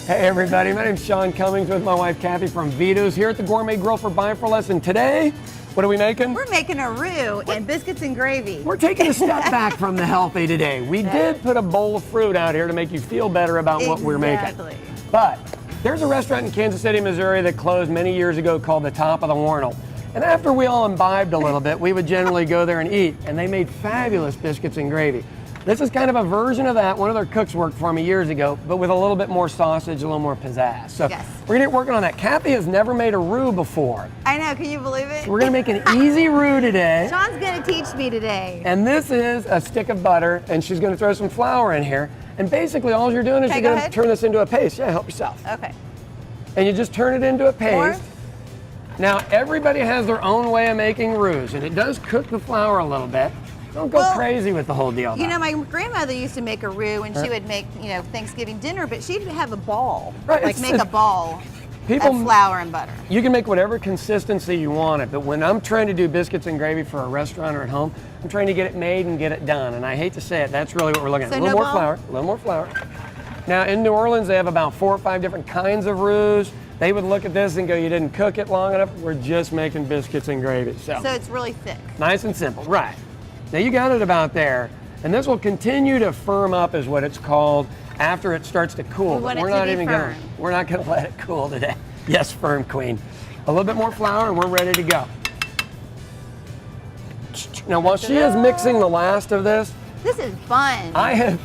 Hey everybody, my name's Sean Cummings with my wife Cathy from Vito's here at the Gourmet Grille for Buy for Less. And today, what are we making? We're making a roux and biscuits and gravy. We're taking a step back from the healthy today. We did put a bowl of fruit out here to make you feel better about what we're making. But there's a restaurant in Kansas City, Missouri that closed many years ago called the Top of the Warnel. And after we all imbibed a little bit, we would generally go there and eat. And they made fabulous biscuits and gravy. This is kind of a version of that. One of their cooks worked for me years ago, but with a little bit more sausage, a little more pizzazz. So we're gonna get working on that. Cathy has never made a roux before. I know, can you believe it? So we're gonna make an easy roux today. Sean's gonna teach me today. And this is a stick of butter, and she's gonna throw some flour in here. And basically all you're doing is you're gonna turn this into a paste. Yeah, help yourself. Okay. And you just turn it into a paste. More? Now, everybody has their own way of making roux, and it does cook the flour a little bit. Don't go crazy with the whole deal. You know, my grandmother used to make a roux, and she would make, you know, Thanksgiving dinner, but she'd have a ball. Right, like make a ball of flour and butter. You can make whatever consistency you want it, but when I'm trying to do biscuits and gravy for a restaurant or at home, I'm trying to get it made and get it done. And I hate to say it, that's really what we're looking at. So A little more flour, a little more flour. Now, in New Orleans, they have about 4 or 5 different kinds of roux. They would look at this and go, you didn't cook it long enough. We're just making biscuits and gravy. So it's really thick. Nice and simple, right. Now you got it about there, and this will continue to firm up is what it's called after it starts to cool. We're not gonna let it cool today. Yes, firm queen. A little bit more flour and we're ready to go. Now while she is mixing the last of this. This is fun. I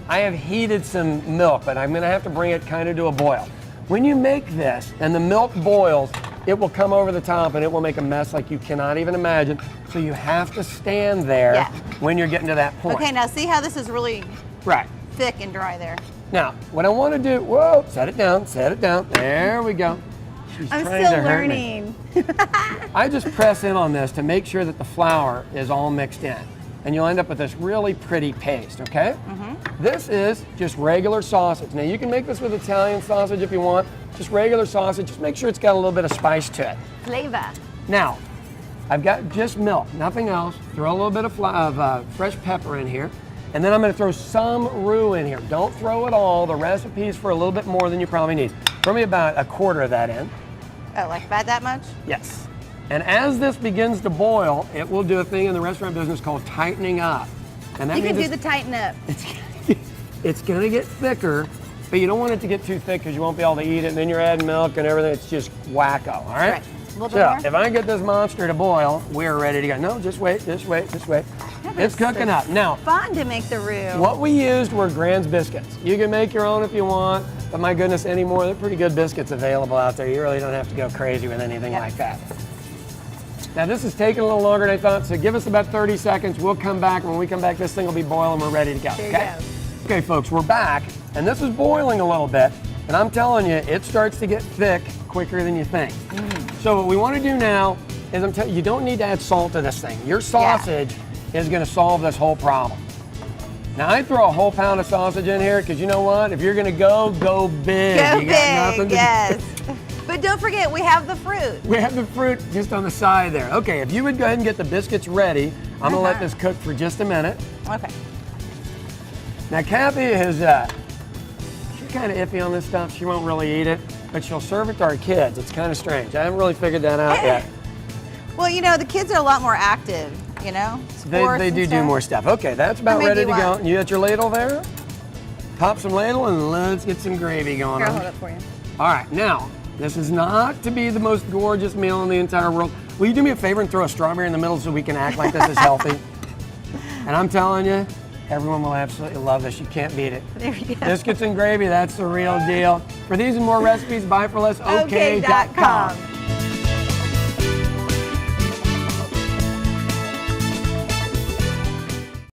have heated some milk, but I'm gonna have to bring it kind of to a boil. When you make this and the milk boils, it will come over the top and it will make a mess like you cannot even imagine. So you have to stand there when you're getting to that point. Okay, now see how this is really thick and dry there. Now, what I want to do, whoa, set it down, there we go. I'm still learning. I just press in on this to make sure that the flour is all mixed in. And you'll end up with this really pretty paste, okay? This is just regular sausage. Now you can make this with Italian sausage if you want, just regular sausage, just make sure it's got a little bit of spice to it. Flavor. Now, I've got just milk, nothing else. Throw a little bit of fresh pepper in here, and then I'm gonna throw some roux in here. Don't throw it all, the recipe's for a little bit more than you probably need. Throw me about 1/4 of that in. Oh, like about that much? Yes. And as this begins to boil, it will do a thing in the restaurant business called tightening up. And that you can do the tighten up. It's gonna get thicker, but you don't want it to get too thick because you won't be able to eat it, and then you're adding milk and everything. It's just wacko, all right? Right. A little bit So more? if I get this monster to boil, we're ready to go. No, just wait, just wait, just wait. It's cooking up. Now, fun to make the roux. What we used were Grand's biscuits. You can make your own if you want, but my goodness, anymore, they're pretty good biscuits available out there. You really don't have to go crazy with anything like that. Now this is taking a little longer than I thought, so give us about 30 seconds. We'll come back. When we come back, this thing will be boiling. We're ready to go. Okay, folks, we're back, and this is boiling a little bit, and I'm telling you, it starts to get thick quicker than you think. So what we want to do now is, I'm telling you, you don't need to add salt to this thing. Your sausage is going to solve this whole problem. Now I throw a whole pound of sausage in here because you know what? If you're going to go big. Go you big, got nothing to do. But don't forget, we have the fruit. We have the fruit just on the side there. Okay, if you would go ahead and get the biscuits ready, I'm gonna let this cook for just a minute. Okay. Now Cathy is, she's kind of iffy on this stuff. She won't really eat it, but she'll serve it to our kids. It's kind of strange. I haven't really figured that out yet. Well, you know, the kids are a lot more active, you know? They do more stuff. Okay, that's about ready to go. You got your ladle there? Pop some ladle and let's get some gravy going on. Here, I'll hold it for you. All right, now, this is not to be the most gorgeous meal in the entire world. Will you do me a favor and throw a strawberry in the middle so we can act like this is healthy? And I'm telling you, everyone will absolutely love this. You can't beat it. There you go. Biscuits and gravy, that's the real deal. For these and more recipes, buyforlessok.com.